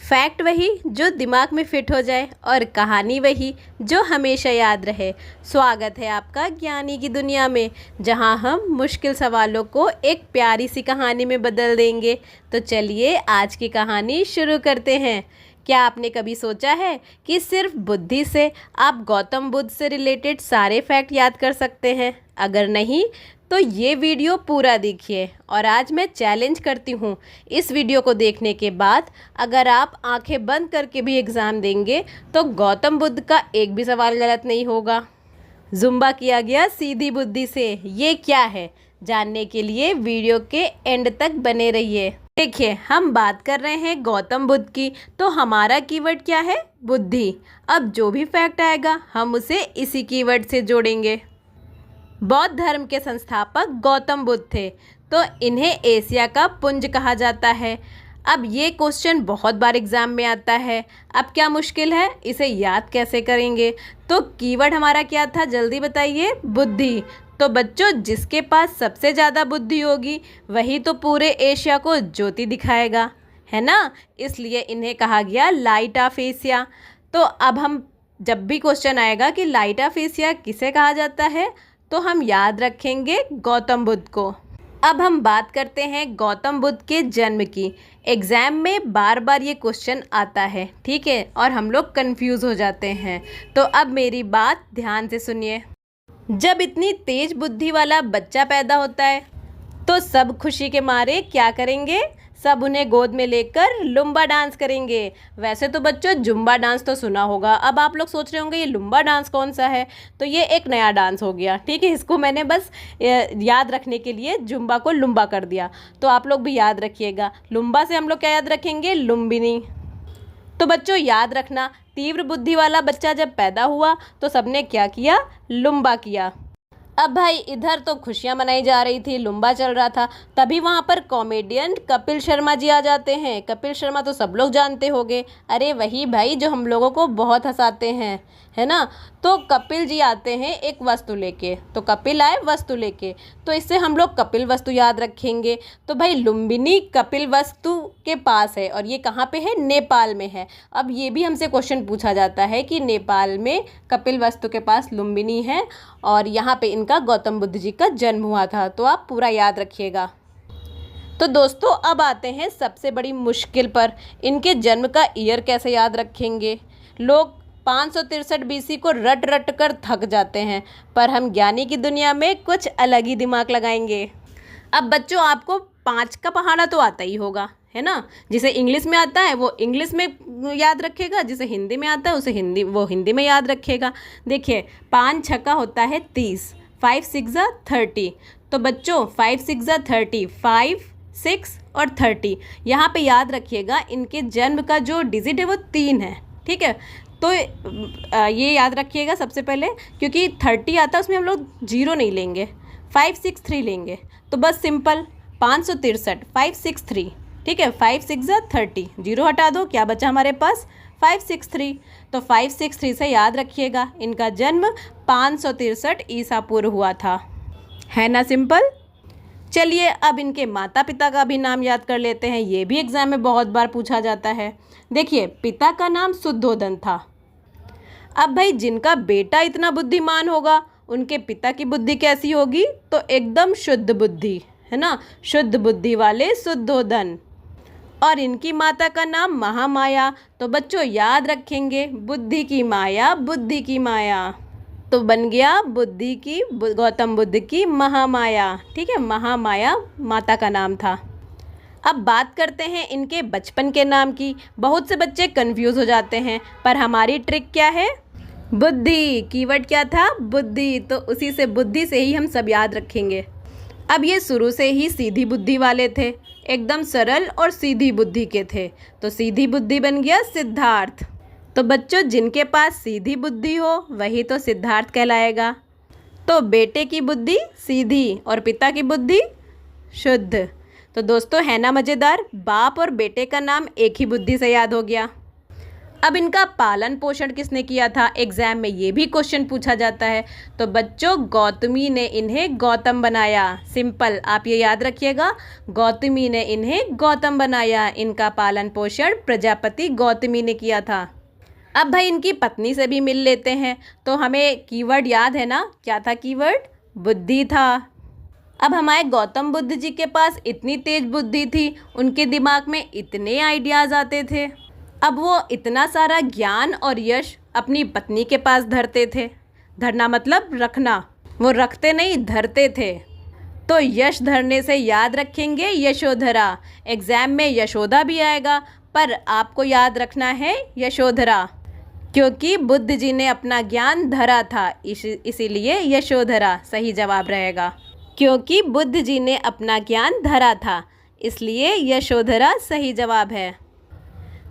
Fact वही जो दिमाग में फिट हो जाए और कहानी वही जो हमेशा याद रहे। स्वागत है आपका ज्ञानी की दुनिया में, जहां हम मुश्किल सवालों को एक प्यारी सी कहानी में बदल देंगे। तो चलिए आज की कहानी शुरू करते हैं। क्या आपने कभी सोचा है कि सिर्फ बुद्धि से आप गौतम बुद्ध से रिलेटेड सारे फैक्ट याद कर सकते हैं? अगर नहीं तो ये वीडियो पूरा देखिए। और आज मैं चैलेंज करती हूँ, इस वीडियो को देखने के बाद अगर आप आंखें बंद करके भी एग्ज़ाम देंगे तो गौतम बुद्ध का एक भी सवाल गलत नहीं होगा। जुम्बा किया गया सीधी बुद्धि से, ये क्या है जानने के लिए वीडियो के एंड तक बने रहिए। देखिए, हम बात कर रहे हैं गौतम बुद्ध की, तो हमारा कीवर्ड क्या है? बुद्धि। अब जो भी फैक्ट आएगा हम उसे इसी कीवर्ड से जोड़ेंगे। बौद्ध धर्म के संस्थापक गौतम बुद्ध थे, तो इन्हें एशिया का पुंज कहा जाता है। अब ये क्वेश्चन बहुत बार एग्जाम में आता है। अब क्या मुश्किल है, इसे याद कैसे करेंगे? तो कीवर्ड हमारा क्या था, जल्दी बताइए? बुद्धि। तो बच्चों, जिसके पास सबसे ज़्यादा बुद्धि होगी वही तो पूरे एशिया को ज्योति दिखाएगा, है ना? इसलिए इन्हें कहा गया लाइट ऑफ एशिया। तो अब हम जब भी क्वेश्चन आएगा कि लाइट ऑफ एशिया किसे कहा जाता है, तो हम याद रखेंगे गौतम बुद्ध को। अब हम बात करते हैं गौतम बुद्ध के जन्म की। एग्ज़ाम में बार बार ये क्वेश्चन आता है, ठीक है, और हम लोग कंफ्यूज हो जाते हैं। तो अब मेरी बात ध्यान से सुनिए। जब इतनी तेज बुद्धि वाला बच्चा पैदा होता है तो सब खुशी के मारे क्या करेंगे? सब उन्हें गोद में लेकर लुम्बा डांस करेंगे। वैसे तो बच्चों जुम्बा डांस तो सुना होगा। अब आप लोग सोच रहे होंगे ये लुम्बा डांस कौन सा है? तो ये एक नया डांस हो गया, ठीक है। इसको मैंने बस याद रखने के लिए जुम्बा को लुम्बा कर दिया। तो आप लोग भी याद रखिएगा। लुम्बा से हम लोग क्या याद रखेंगे? लुम्बिनी। तो बच्चों याद रखना, तीव्र बुद्धि वाला बच्चा जब पैदा हुआ तो सबने क्या किया? लुम्बा किया। अब भाई इधर तो खुशियां मनाई जा रही थी, लुम्बा चल रहा था, तभी वहाँ पर कॉमेडियन कपिल शर्मा जी आ जाते हैं। कपिल शर्मा तो सब लोग जानते होंगे, अरे वही भाई जो हम लोगों को बहुत हंसाते हैं, है ना? तो कपिल जी आते हैं एक वस्तु लेके, तो कपिल आए वस्तु लेके, तो इससे हम लोग कपिल वस्तु याद रखेंगे। तो भाई लुम्बिनी कपिल वस्तु के पास है, और ये कहाँ पे है? नेपाल में है। अब ये भी हमसे क्वेश्चन पूछा जाता है कि नेपाल में कपिल वस्तु के पास लुम्बिनी है और यहाँ पे इनका गौतम बुद्ध जी का जन्म हुआ था। तो आप पूरा याद रखिएगा। तो दोस्तों अब आते हैं सबसे बड़ी मुश्किल पर, इनके जन्म का ईयर कैसे याद रखेंगे? लोग 563 बीसी को रट रट कर थक जाते हैं, पर हम ज्ञानी की दुनिया में कुछ अलग ही दिमाग लगाएंगे। अब बच्चों आपको 5 का पहाड़ा तो आता ही होगा, है ना? जिसे इंग्लिश में आता है वो इंग्लिश में याद रखेगा, जिसे हिंदी में आता है उसे हिंदी में याद रखेगा। देखिए 5 छक्का होता है 30, 5 6 30। तो बच्चों 5 6 30, 5 6 और 30 यहाँ पे याद रखिएगा। इनके जन्म का जो डिजिट है वो 3 है, ठीक है। तो ये याद रखिएगा सबसे पहले, क्योंकि 30 आता है उसमें हम लोग 0 नहीं लेंगे, 563 लेंगे। तो बस सिंपल 563 563, ठीक है। 5 6 30, 0 हटा दो, क्या बचा हमारे पास? 563। तो 563 से याद रखिएगा इनका जन्म 563 ईसा पूर्व हुआ था, है ना? सिंपल। चलिए अब इनके माता पिता का भी नाम याद कर लेते हैं, ये भी एग्जाम में बहुत बार पूछा जाता है। देखिए पिता का नाम शुद्धोधन था। अब भाई जिनका बेटा इतना बुद्धिमान होगा उनके पिता की बुद्धि कैसी होगी? तो एकदम शुद्ध बुद्धि, है ना? शुद्ध बुद्धि वाले शुद्धोधन। और इनकी माता का नाम महामाया। तो बच्चों याद रखेंगे, बुद्धि की माया, बुद्धि की माया। तो बन गया बुद्धि की, गौतम बुद्ध की महामाया, ठीक है। महामाया माता का नाम था। अब बात करते हैं इनके बचपन के नाम की। बहुत से बच्चे कंफ्यूज हो जाते हैं, पर हमारी ट्रिक क्या है? बुद्धि। कीवर्ड क्या था? बुद्धि। तो उसी से, बुद्धि से ही हम सब याद रखेंगे। अब ये शुरू से ही सीधी बुद्धि वाले थे, एकदम सरल और सीधी बुद्धि के थे, तो सीधी बुद्धि बन गया सिद्धार्थ। तो बच्चों जिनके पास सीधी बुद्धि हो वही तो सिद्धार्थ कहलाएगा। तो बेटे की बुद्धि सीधी और पिता की बुद्धि शुद्ध। तो दोस्तों है ना मज़ेदार? बाप और बेटे का नाम एक ही बुद्धि से याद हो गया। अब इनका पालन पोषण किसने किया था, एग्जाम में ये भी क्वेश्चन पूछा जाता है। तो बच्चों, गौतमी ने इन्हें गौतम बनाया। सिंपल, आप ये याद रखिएगा, गौतमी ने इन्हें गौतम बनाया। इनका पालन पोषण प्रजापति गौतमी ने किया था। अब भाई इनकी पत्नी से भी मिल लेते हैं। तो हमें कीवर्ड याद है ना, क्या था कीवर्ड, बुद्धि था। अब हमारे गौतम बुद्ध जी के पास इतनी तेज बुद्धि थी, उनके दिमाग में इतने आइडियाज़ आते थे। अब वो इतना सारा ज्ञान और यश अपनी पत्नी के पास धरते थे। धरना मतलब रखना, वो रखते नहीं धरते थे। तो यश धरने से याद रखेंगे यशोधरा। एग्ज़ाम में यशोदा भी आएगा, पर आपको याद रखना है यशोधरा, क्योंकि बुद्ध जी ने अपना ज्ञान धरा था, इसीलिए यशोधरा सही जवाब रहेगा। क्योंकि बुद्ध जी ने अपना ज्ञान धरा था, इसलिए यशोधरा सही जवाब है।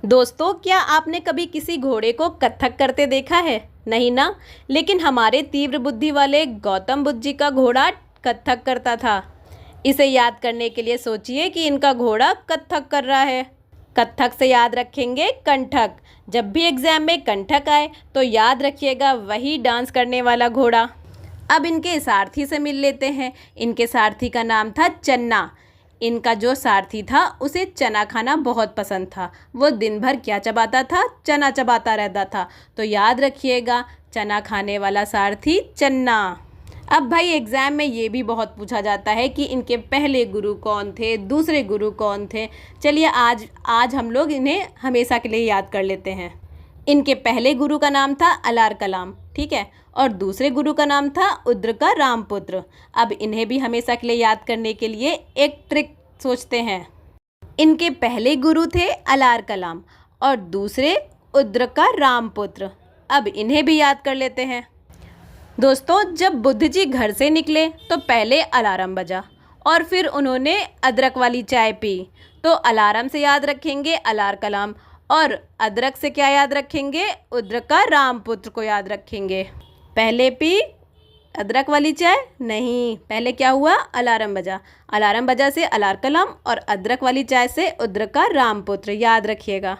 दोस्तों, क्या आपने कभी किसी घोड़े को कत्थक करते देखा है? नहीं ना। लेकिन हमारे तीव्र बुद्धि वाले गौतम बुद्ध जी का घोड़ा कत्थक करता था। इसे याद करने के लिए सोचिए कि इनका घोड़ा कत्थक कर रहा है। कत्थक से याद रखेंगे कंठक। जब भी एग्जाम में कंठक आए तो याद रखिएगा वही डांस करने वाला घोड़ा। अब इनके सारथी से मिल लेते हैं। इनके सारथी का नाम था चन्ना। इनका जो सारथी था उसे चना खाना बहुत पसंद था। वो दिन भर क्या चबाता था, चना चबाता रहता था। तो याद रखिएगा, चना खाने वाला सारथी चन्ना। अब भाई एग्ज़ाम में ये भी बहुत पूछा जाता है कि इनके पहले गुरु कौन थे, दूसरे गुरु कौन थे। चलिए आज हम लोग इन्हें हमेशा के लिए याद कर लेते हैं। इनके पहले गुरु का नाम था अलार कलाम, ठीक है, और दूसरे गुरु का नाम था उद्र का रामपुत्र। अब इन्हें भी हमेशा के लिए याद करने के लिए एक ट्रिक सोचते हैं। इनके पहले गुरु थे अलार कलाम और दूसरे उद्र का रामपुत्र। अब इन्हें भी याद कर लेते हैं। दोस्तों, जब बुद्ध जी घर से निकले तो पहले अलार्म बजा और फिर उन्होंने अदरक वाली चाय पी। तो अलार्म से याद रखेंगे अलार कलाम और अदरक से क्या याद रखेंगे, उद्र का रामपुत्र को याद रखेंगे। पहले पी अदरक वाली चाय नहीं, पहले क्या हुआ, अलार्म बजा। अलार्म बजा से अलार कलाम और अदरक वाली चाय से उद्र का रामपुत्र, याद रखिएगा।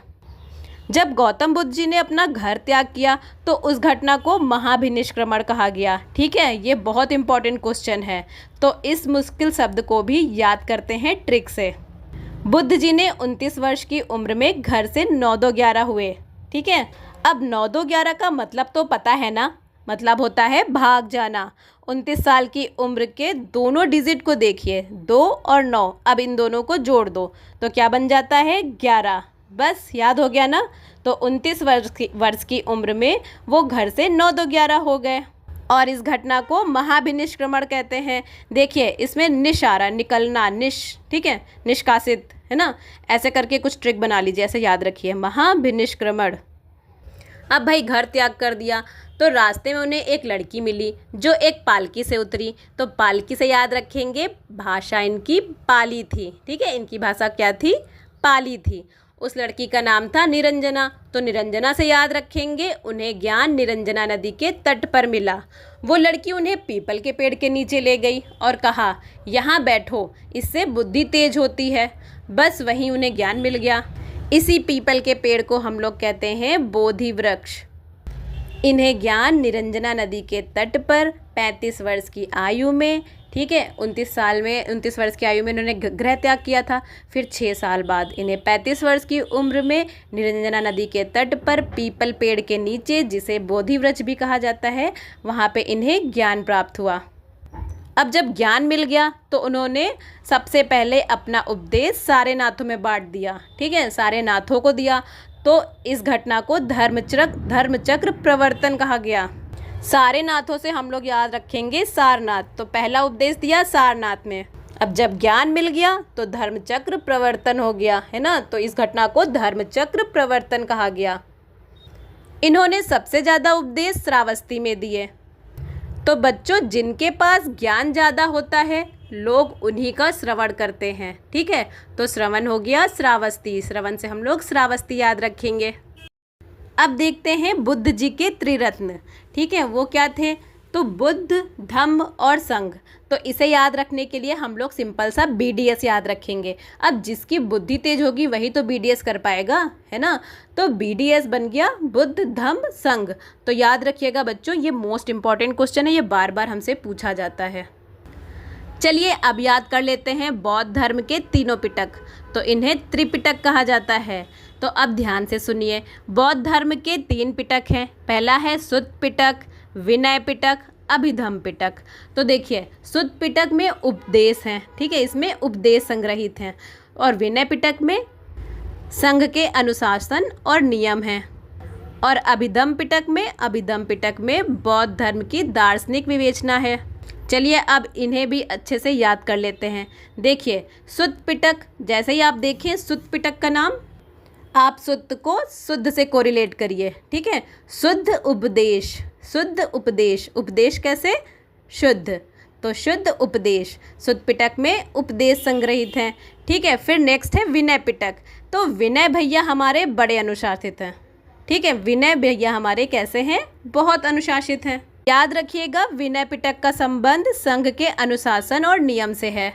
जब गौतम बुद्ध जी ने अपना घर त्याग किया तो उस घटना को महाभिनिष्क्रमण कहा गया, ठीक है। ये बहुत इंपॉर्टेंट क्वेश्चन है, तो इस मुश्किल शब्द को भी याद करते हैं ट्रिक से। बुद्ध जी ने 29 वर्ष की उम्र में घर से 9-2-11 हुए, ठीक है। अब 9-2-11 का मतलब तो पता है ना, मतलब होता है भाग जाना। 29 साल की उम्र के दोनों डिजिट को देखिए, 2 और 9। अब इन दोनों को जोड़ दो तो क्या बन जाता है, 11। बस याद हो गया ना। तो 29 वर्ष की उम्र में वो घर से 9-2-11 हो गए और इस घटना को महाभिनिष्क्रमण कहते हैं। देखिए इसमें निश आ रहा है, निकलना, निश, ठीक है, निष्कासित, है ना। ऐसे करके कुछ ट्रिक बना लीजिए, ऐसे याद रखिए, महाभिनिष्क्रमण। अब भाई घर त्याग कर दिया तो रास्ते में उन्हें एक लड़की मिली जो एक पालकी से उतरी। तो पालकी से याद रखेंगे भाषा इनकी पाली थी, ठीक है। इनकी भाषा क्या थी, पाली थी। उस लड़की का नाम था निरंजना। तो निरंजना से याद रखेंगे उन्हें ज्ञान निरंजना नदी के तट पर मिला। वो लड़की उन्हें पीपल के पेड़ के नीचे ले गई और कहा, यहाँ बैठो, इससे बुद्धि तेज होती है। बस वहीं उन्हें ज्ञान मिल गया। इसी पीपल के पेड़ को हम लोग कहते हैं बोधि वृक्ष। इन्हें ज्ञान निरंजना नदी के तट पर 35 वर्ष की आयु में, ठीक है, 29 वर्ष की आयु में इन्होंने गृह त्याग किया था। फिर 6 साल बाद इन्हें 35 वर्ष की उम्र में निरंजना नदी के तट पर पीपल पेड़ के नीचे, जिसे बोधि वृक्ष भी कहा जाता है, वहाँ पे इन्हें ज्ञान प्राप्त हुआ। अब जब ज्ञान मिल गया तो उन्होंने सबसे पहले अपना उपदेश सारे नाथों में बांट दिया, ठीक है, सारे नाथों को दिया। तो इस घटना को धर्मचक्र प्रवर्तन कहा गया। सारे नाथों से हम लोग याद रखेंगे सारनाथ। तो पहला उपदेश दिया सारनाथ में। अब जब ज्ञान मिल गया तो धर्मचक्र प्रवर्तन हो गया, है ना। तो इस घटना को धर्मचक्र प्रवर्तन कहा गया। इन्होंने सबसे ज़्यादा उपदेश श्रावस्ती में दिए। तो बच्चों, जिनके पास ज्ञान ज़्यादा होता है लोग उन्हीं का श्रवण करते हैं, ठीक है। तो श्रवण हो गया श्रावस्ती। श्रवण से हम लोग श्रावस्ती याद रखेंगे। अब देखते हैं बुद्ध जी के त्रिरत्न, ठीक है। वो क्या थे, तो बुद्ध, धम्म और संघ। तो इसे याद रखने के लिए हम लोग सिंपल सा BDS याद रखेंगे। अब जिसकी बुद्धि तेज होगी वही तो BDS कर पाएगा, है ना। तो BDS बन गया बुद्ध, धम्म, संघ। तो याद रखिएगा बच्चों, ये मोस्ट इंपॉर्टेंट क्वेश्चन है, ये बार बार हमसे पूछा जाता है। चलिए अब याद कर लेते हैं बौद्ध धर्म के तीनों पिटक। तो इन्हें त्रिपिटक कहा जाता है। तो अब ध्यान से सुनिए, बौद्ध धर्म के 3 पिटक हैं। पहला है सुत्त पिटक, विनय पिटक, अभिधम्म पिटक। तो देखिए, सुत्त पिटक में उपदेश हैं, ठीक है, इसमें उपदेश संग्रहित हैं। और विनय पिटक में संघ के अनुशासन और नियम हैं। और अभिधम्म पिटक में बौद्ध धर्म की दार्शनिक विवेचना है। चलिए अब इन्हें भी अच्छे से याद कर लेते हैं। देखिए, सुत्त पिटक, जैसे ही आप देखें सुत्त पिटक का नाम, आप सुत्त को शुद्ध से कोरिलेट करिए, ठीक है। शुद्ध उपदेश, उपदेश कैसे? शुद्ध। तो शुद्ध उपदेश, सुत्त पिटक में उपदेश संग्रहित हैं, ठीक है। फिर नेक्स्ट है विनय पिटक। तो विनय भैया हमारे बड़े अनुशासित हैं, ठीक है। विनय भैया हमारे कैसे हैं? बहुत अनुशासित हैं। याद रखिएगा, विनय पिटक का संबंध संघ के अनुशासन और नियम से है।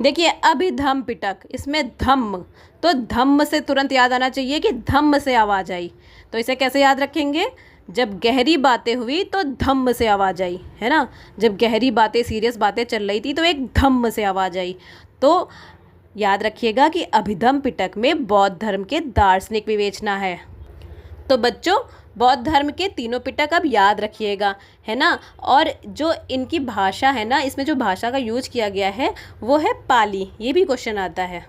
देखिए, अभिधम्म पिटक, इसमें धम्म, तो धम्म से तुरंत याद आना चाहिए कि धम्म से आवाज़ आई। तो इसे कैसे याद रखेंगे? जब गहरी बातें हुई तो धम्म से आवाज़ आई, है ना। जब गहरी बातें, सीरियस बातें चल रही थी तो एक धम्म से आवाज़ आई। तो याद रखिएगा कि अभिधम्म पिटक में बौद्ध धर्म के दार्शनिक विवेचना है। तो बच्चों, बौद्ध धर्म के तीनों पिटक अब याद रखिएगा, है ना। और जो इनकी भाषा है ना, इसमें जो भाषा का यूज किया गया है वो है पाली। ये भी क्वेश्चन आता है।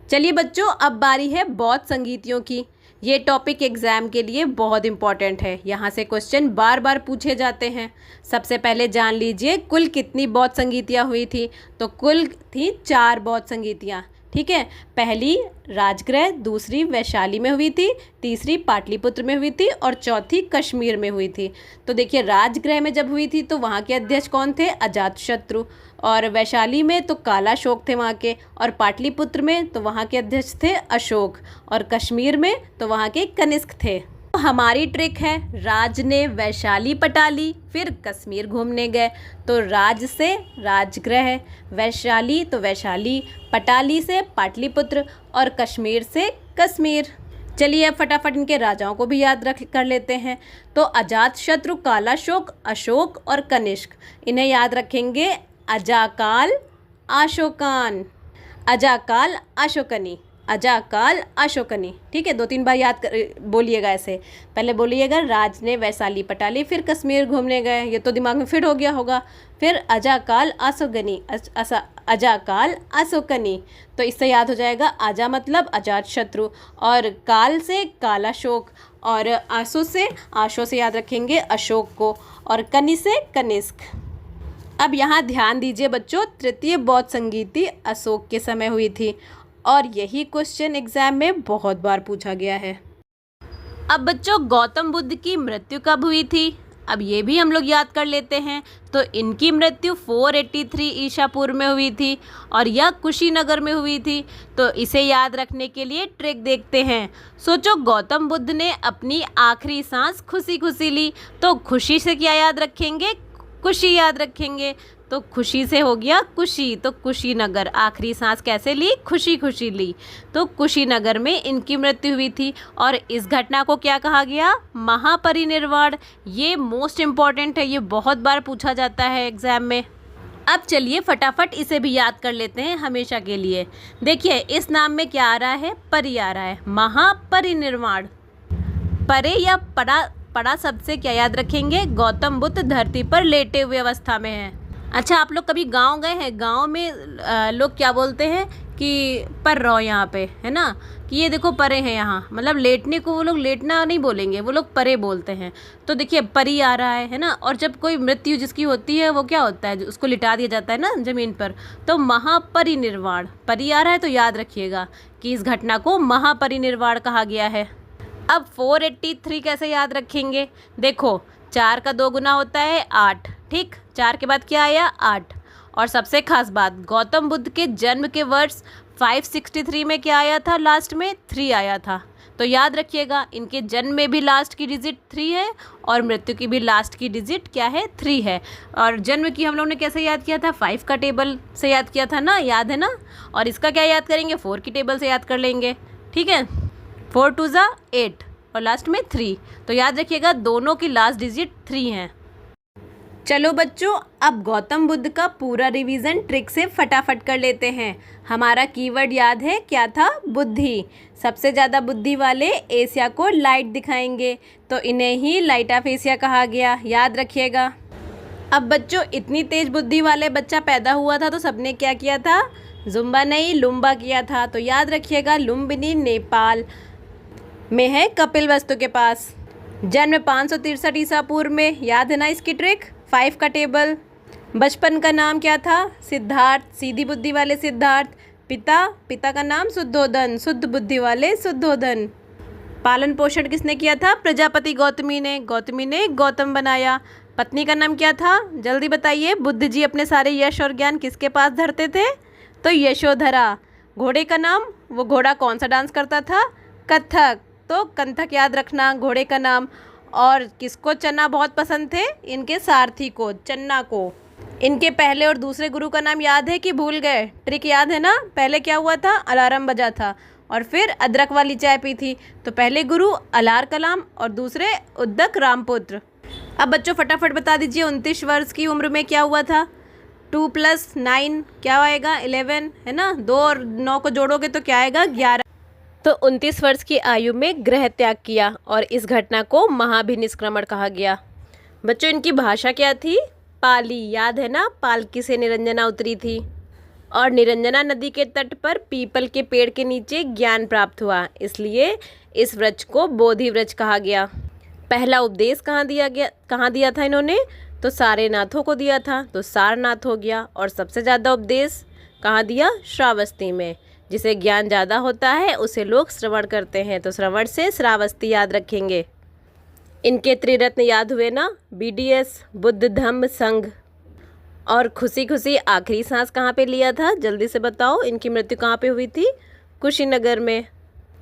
चलिए बच्चों, अब बारी है बौद्ध संगीतियों की। ये टॉपिक एग्ज़ाम के लिए बहुत इंपॉर्टेंट है, यहाँ से क्वेश्चन बार बार पूछे जाते हैं। सबसे पहले जान लीजिए कुल कितनी बौद्ध संगीतियाँ हुई थी। तो कुल थी 4 बौद्ध संगीतियाँ, ठीक है। पहली राजगृह, दूसरी वैशाली में हुई थी, तीसरी पाटलिपुत्र में हुई थी और चौथी कश्मीर में हुई थी। तो देखिए, राजगृह में जब हुई थी तो वहाँ के अध्यक्ष कौन थे? अजातशत्रु। और वैशाली में तो कालाशोक थे वहाँ के, और पाटलिपुत्र में तो वहाँ के अध्यक्ष थे अशोक, और कश्मीर में तो वहाँ के कनिष्क थे। तो हमारी ट्रिक है, राज ने वैशाली पटाली, फिर कश्मीर घूमने गए। तो राज से राजगृह, वैशाली तो वैशाली, पटाली से पाटलिपुत्र और कश्मीर से कश्मीर। चलिए अब फटाफट इनके राजाओं को भी याद कर लेते हैं। तो अजातशत्रु, कालाशोक, अशोक और कनिष्क, इन्हें याद रखेंगे अजाकाल, अशोकान, अजाकाल, अशोकनी, अजाकाल, अशोकनी, ठीक है। 2-3 बार याद बोलिएगा ऐसे। पहले बोलिएगा राज ने वैशाली पटाली, फिर कश्मीर घूमने गए, ये तो दिमाग में फिट हो गया होगा। फिर अजाकाल अशोकनी, अजाकाल अशोकनी, तो इससे याद हो जाएगा आजा मतलब अजातशत्रु, और काल से कालाशोक, और आशो से याद रखेंगे अशोक को, और कनि से कनिष्क। अब यहाँ ध्यान दीजिए बच्चों, तृतीय बौद्ध संगीति अशोक के समय हुई थी, और यही क्वेश्चन एग्जाम में बहुत बार पूछा गया है। अब बच्चों, गौतम बुद्ध की मृत्यु कब हुई थी? अब ये भी हम लोग याद कर लेते हैं। तो इनकी मृत्यु 483 ईसा पूर्व में हुई थी, और यह कुशीनगर में हुई थी। तो इसे याद रखने के लिए ट्रिक देखते हैं। सोचो, गौतम बुद्ध ने अपनी आखिरी सांस खुशी खुशी ली, तो खुशी से क्या याद रखेंगे? खुशी याद रखेंगे। तो खुशी से हो गया कुशी, तो कुशीनगर। आखिरी सांस कैसे ली? खुशी खुशी ली। तो कुशीनगर में इनकी मृत्यु हुई थी, और इस घटना को क्या कहा गया? महापरिनिर्वाण। ये मोस्ट इम्पॉर्टेंट है, ये बहुत बार पूछा जाता है एग्जाम में। अब चलिए फटाफट इसे भी याद कर लेते हैं हमेशा के लिए। देखिए, इस नाम में क्या आ रहा है? परि आ रहा है, महापरिनिर्वाण। परे या पड़ा शब्द से क्या याद रखेंगे? गौतम बुद्ध धरती पर लेटे हुए अवस्था में हैं। अच्छा, आप लोग कभी गांव गए हैं? गांव में लोग क्या बोलते हैं कि पर रहो यहाँ पे, है ना, कि ये देखो परे हैं यहाँ, मतलब लेटने को वो लोग लेटना नहीं बोलेंगे, वो लोग परे बोलते हैं। तो देखिए, परी आ रहा है ना। और जब कोई मृत्यु जिसकी होती है वो क्या होता है? उसको लिटा दिया जाता है ना ज़मीन पर। तो महापरिनिर्वाण, परी आ रहा है तो याद रखिएगा कि इस घटना को महापरिनिर्वाण कहा गया है। अब 483 कैसे याद रखेंगे? देखो, 4 का 2 गुना होता है 8, ठीक। 4 के बाद क्या आया? 8। और सबसे खास बात, गौतम बुद्ध के जन्म के वर्ष 563 में क्या आया था? लास्ट में 3 आया था। तो याद रखिएगा, इनके जन्म में भी लास्ट की डिजिट 3 है और मृत्यु की भी लास्ट की डिजिट क्या है, 3 है। और जन्म की हम लोग ने कैसे याद किया था, 5 का टेबल से याद किया था ना, याद है ना। और इसका क्या याद करेंगे, 4 की टेबल से याद कर लेंगे, ठीक है। 4 2 ज़ा 8 और लास्ट में 3। तो याद रखिएगा दोनों की लास्ट डिजिट 3 हैं। चलो बच्चों, अब गौतम बुद्ध का पूरा रिवीजन ट्रिक से फटाफट कर लेते हैं। हमारा कीवर्ड याद है, क्या था, बुद्धि। सबसे ज़्यादा बुद्धि वाले एशिया को लाइट दिखाएंगे, तो इन्हें ही लाइट ऑफ एशिया कहा गया, याद रखिएगा। अब बच्चों, इतनी तेज बुद्धि वाले बच्चा पैदा हुआ था तो सबने क्या किया था, जुम्बा नहीं लुम्बा किया था। तो याद रखिएगा, लुम्बिनी नेपाल में है, कपिलवस्तु के पास। जन्म 563 ईसा पूर्व में, याद है ना इसकी ट्रिक, 5 का टेबल। बचपन का नाम क्या था, सिद्धार्थ, सीधी बुद्धि वाले सिद्धार्थ। पिता का नाम शुद्धोधन, शुद्ध बुद्धि वाले शुद्धोधन। पालन पोषण किसने किया था, प्रजापति गौतमी ने गौतम बनाया। पत्नी का नाम क्या था, जल्दी बताइए। बुद्ध जी अपने सारे यश और ज्ञान किसके पास धरते थे, तो यशोधरा। घोड़े का नाम, वो घोड़ा कौन सा डांस करता था, कथक, तो कंथक याद रखना घोड़े का नाम। और किसको चना बहुत पसंद थे, इनके सारथी को, चन्ना को। इनके पहले और दूसरे गुरु का नाम याद है कि भूल गए, ट्रिक याद है ना। पहले क्या हुआ था, अलार्म बजा था और फिर अदरक वाली चाय पी थी। तो पहले गुरु अलार कलाम और दूसरे उद्दक रामपुत्र। अब बच्चों फटाफट बता दीजिए, 29 वर्ष की उम्र में क्या हुआ था, 2 + 9 क्या आएगा, 11 है ना। 2 और 9 को जोड़ोगे तो क्या आएगा, 11। तो 29 वर्ष की आयु में ग्रह त्याग किया और इस घटना को महाभिनिष्क्रमण कहा गया। बच्चों इनकी भाषा क्या थी, पाली, याद है ना। पालकी से निरंजना उतरी थी और निरंजना नदी के तट पर पीपल के पेड़ के नीचे ज्ञान प्राप्त हुआ, इसलिए इस वृक्ष को बोधि वृक्ष कहा गया। पहला उपदेश कहाँ दिया था इन्होंने, तो सारे नाथों को दिया था, तो सारनाथ हो गया। और सबसे ज़्यादा उपदेश कहाँ दिया, श्रावस्ती में। जिसे ज्ञान ज़्यादा होता है उसे लोग श्रवण करते हैं, तो श्रवण से श्रावस्ती याद रखेंगे। इनके त्रिरत्न याद हुए ना, BDS, बुद्ध धम्म संघ। और खुशी खुशी आखिरी सांस कहाँ पे लिया था, जल्दी से बताओ। इनकी मृत्यु कहाँ पे हुई थी, कुशीनगर में।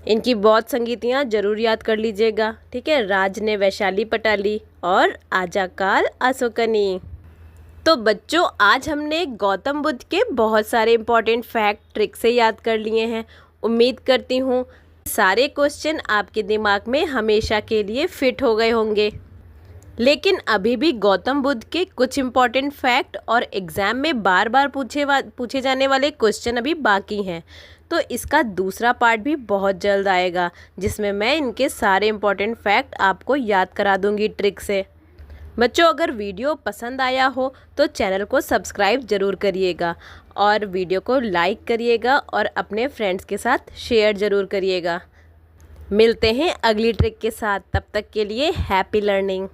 इनकी बौद्ध संगीतियाँ जरूर याद कर लीजिएगा, ठीक है। राज ने वैशाली पटाली और आजाकाल अशोकनी। तो बच्चों आज हमने गौतम बुद्ध के बहुत सारे इंपॉर्टेंट फैक्ट ट्रिक से याद कर लिए हैं। उम्मीद करती हूँ सारे क्वेश्चन आपके दिमाग में हमेशा के लिए फिट हो गए होंगे। लेकिन अभी भी गौतम बुद्ध के कुछ इंपॉर्टेंट फैक्ट और एग्ज़ाम में बार बार पूछे जाने वाले क्वेश्चन अभी बाकी हैं। तो इसका दूसरा पार्ट भी बहुत जल्द आएगा, जिसमें मैं इनके सारे इंपॉर्टेंट फैक्ट आपको याद करा दूंगी ट्रिक से। बच्चों अगर वीडियो पसंद आया हो तो चैनल को सब्सक्राइब ज़रूर करिएगा और वीडियो को लाइक करिएगा और अपने फ्रेंड्स के साथ शेयर ज़रूर करिएगा। मिलते हैं अगली ट्रिक के साथ, तब तक के लिए हैप्पी लर्निंग।